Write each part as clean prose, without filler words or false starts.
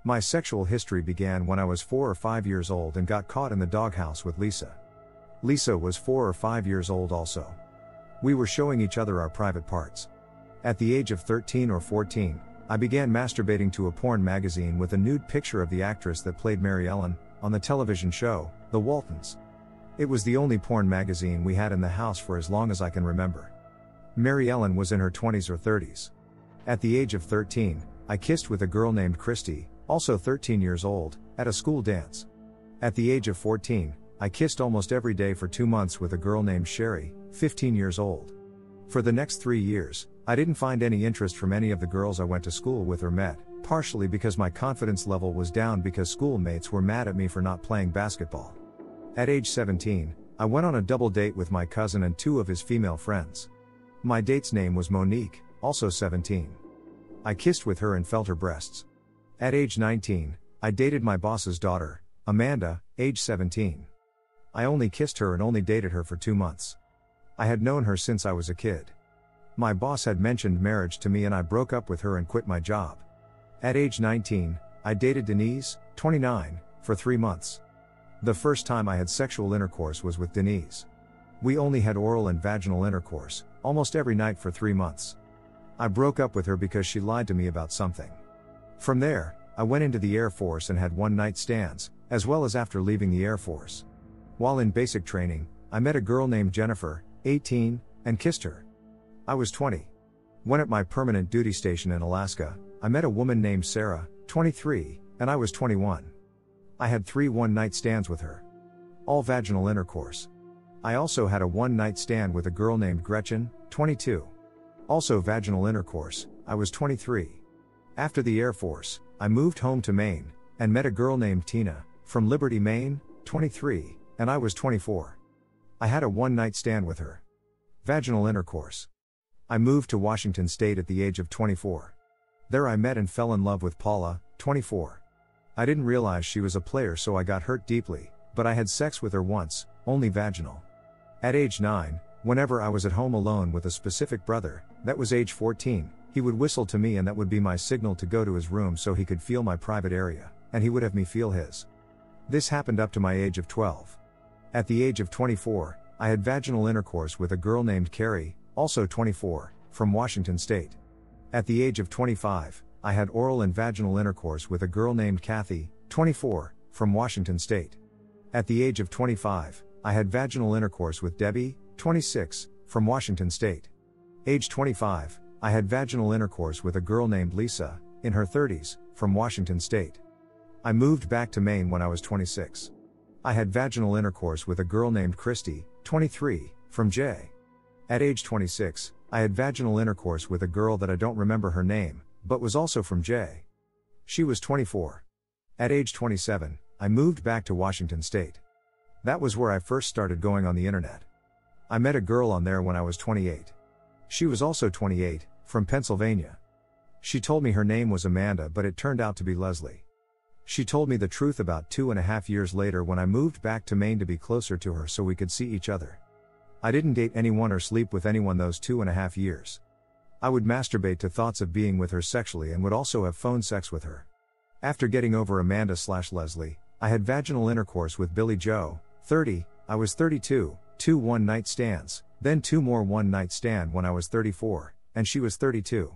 My sexual history began when I was 4 or 5 years old and got caught in the doghouse with Lisa. Lisa was 4 or 5 years old also. We were showing each other our private parts. At the age of 13 or 14, I began masturbating to a porn magazine with a nude picture of the actress that played Mary Ellen, on the television show, The Waltons. It was the only porn magazine we had in the house for as long as I can remember. Mary Ellen was in her 20s or 30s. At the age of 13, I kissed with a girl named Christy, also 13 years old, at a school dance. At the age of 14, I kissed almost every day for 2 months with a girl named Sherry, 15 years old. For the next 3 years, I didn't find any interest from any of the girls I went to school with or met, partially because my confidence level was down because schoolmates were mad at me for not playing basketball. At age 17, I went on a double date with my cousin and 2 of his female friends. My date's name was Monique, also 17. I kissed with her and felt her breasts. At age 19, I dated my boss's daughter, Amanda, age 17. I only kissed her and only dated her for 2 months. I had known her since I was a kid. My boss had mentioned marriage to me and I broke up with her and quit my job. At age 19, I dated Denise, 29, for 3 months. The first time I had sexual intercourse was with Denise. We only had oral and vaginal intercourse, almost every night for 3 months. I broke up with her because she lied to me about something. From there, I went into the Air Force and had one-night stands, as well as after leaving the Air Force. While in basic training, I met a girl named Jennifer, 18, and kissed her. I was 20. When at my permanent duty station in Alaska, I met a woman named Sarah, 23, and I was 21. I had 3 one-night stands with her. All vaginal intercourse. I also had a one-night stand with a girl named Gretchen, 22. Also vaginal intercourse. I was 23. After the Air Force, I moved home to Maine, and met a girl named Tina, from Liberty, Maine, 23, and I was 24. I had a one-night stand with her. Vaginal intercourse. I moved to Washington State at the age of 24. There I met and fell in love with Paula, 24. I didn't realize she was a player, so I got hurt deeply, but I had sex with her once, only vaginal. At age 9, whenever I was at home alone with a specific brother, that was age 14, he would whistle to me and that would be my signal to go to his room so he could feel my private area, and he would have me feel his. This happened up to my age of 12. At the age of 24, I had vaginal intercourse with a girl named Carrie, also 24, from Washington State. At the age of 25, I had oral and vaginal intercourse with a girl named Kathy, 24, from Washington State. At the age of 25, I had vaginal intercourse with Debbie, 26, from Washington State. Age 25, I had vaginal intercourse with a girl named Lisa, in her 30s, from Washington State. I moved back to Maine when I was 26. I had vaginal intercourse with a girl named Christy, 23, from J. At age 26, I had vaginal intercourse with a girl that I don't remember her name, but was also from J. She was 24. At age 27, I moved back to Washington State. That was where I first started going on the internet. I met a girl on there when I was 28. She was also 28, from Pennsylvania. She told me her name was Amanda, but it turned out to be Leslie. She told me the truth about 2.5 years later when I moved back to Maine to be closer to her so we could see each other. I didn't date anyone or sleep with anyone those 2.5 years. I would masturbate to thoughts of being with her sexually and would also have phone sex with her. After getting over Amanda/Leslie, I had vaginal intercourse with Billy Joe, 30, I was 32, 2 one-night stands, then 2 more one-night stand when I was 34, and she was 32.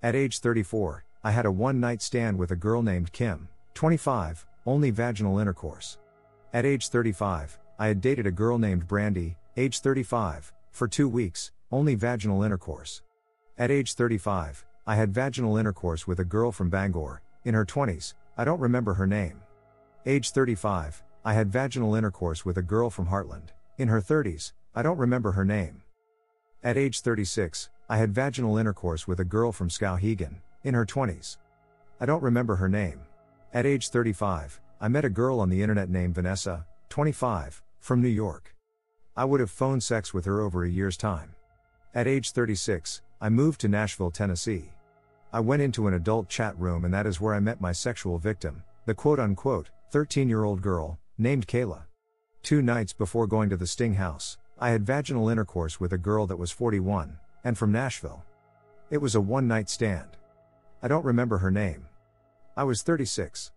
At age 34, I had a one-night stand with a girl named Kim, 25, only vaginal intercourse. At age 35, I had dated a girl named Brandy, age 35, for 2 weeks, only vaginal intercourse. At age 35, I had vaginal intercourse with a girl from Bangor, in her 20s, I don't remember her name. Age 35, I had vaginal intercourse with a girl from Heartland, in her 30s, I don't remember her name. At age 36, I had vaginal intercourse with a girl from Skowhegan, in her 20s. I don't remember her name. At age 35, I met a girl on the internet named Vanessa, 25, from New York. I would have phone sex with her over a year's time. At age 36, I moved to Nashville, Tennessee. I went into an adult chat room and that is where I met my sexual victim, the quote-unquote, 13-year-old girl, named Kayla. 2 nights before going to the Sting house, I had vaginal intercourse with a girl that was 41, and from Nashville. It was a one-night stand. I don't remember her name. I was 36.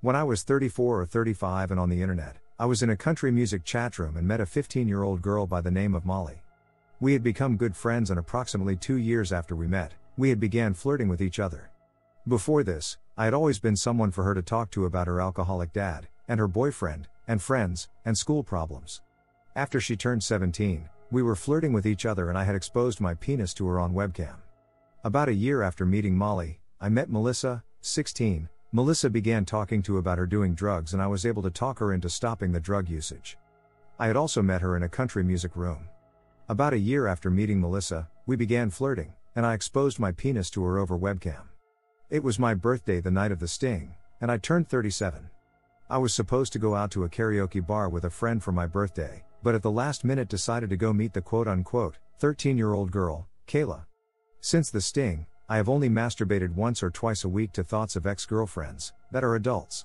When I was 34 or 35 and on the internet, I was in a country music chat room and met a 15-year-old girl by the name of Molly. We had become good friends, and approximately 2 years after we met, we had began flirting with each other. Before this, I had always been someone for her to talk to about her alcoholic dad, and her boyfriend, and friends, and school problems. After she turned 17, we were flirting with each other and I had exposed my penis to her on webcam. About a year after meeting Molly, I met Melissa, 16. Melissa began talking to about her doing drugs, and I was able to talk her into stopping the drug usage. I had also met her in a country music room. About a year after meeting Melissa, we began flirting, and I exposed my penis to her over webcam. It was my birthday the night of the sting, and I turned 37. I was supposed to go out to a karaoke bar with a friend for my birthday, but at the last minute decided to go meet the quote-unquote 13-year-old girl, Kayla. Since the sting, I have only masturbated once or twice a week to thoughts of ex-girlfriends that are adults.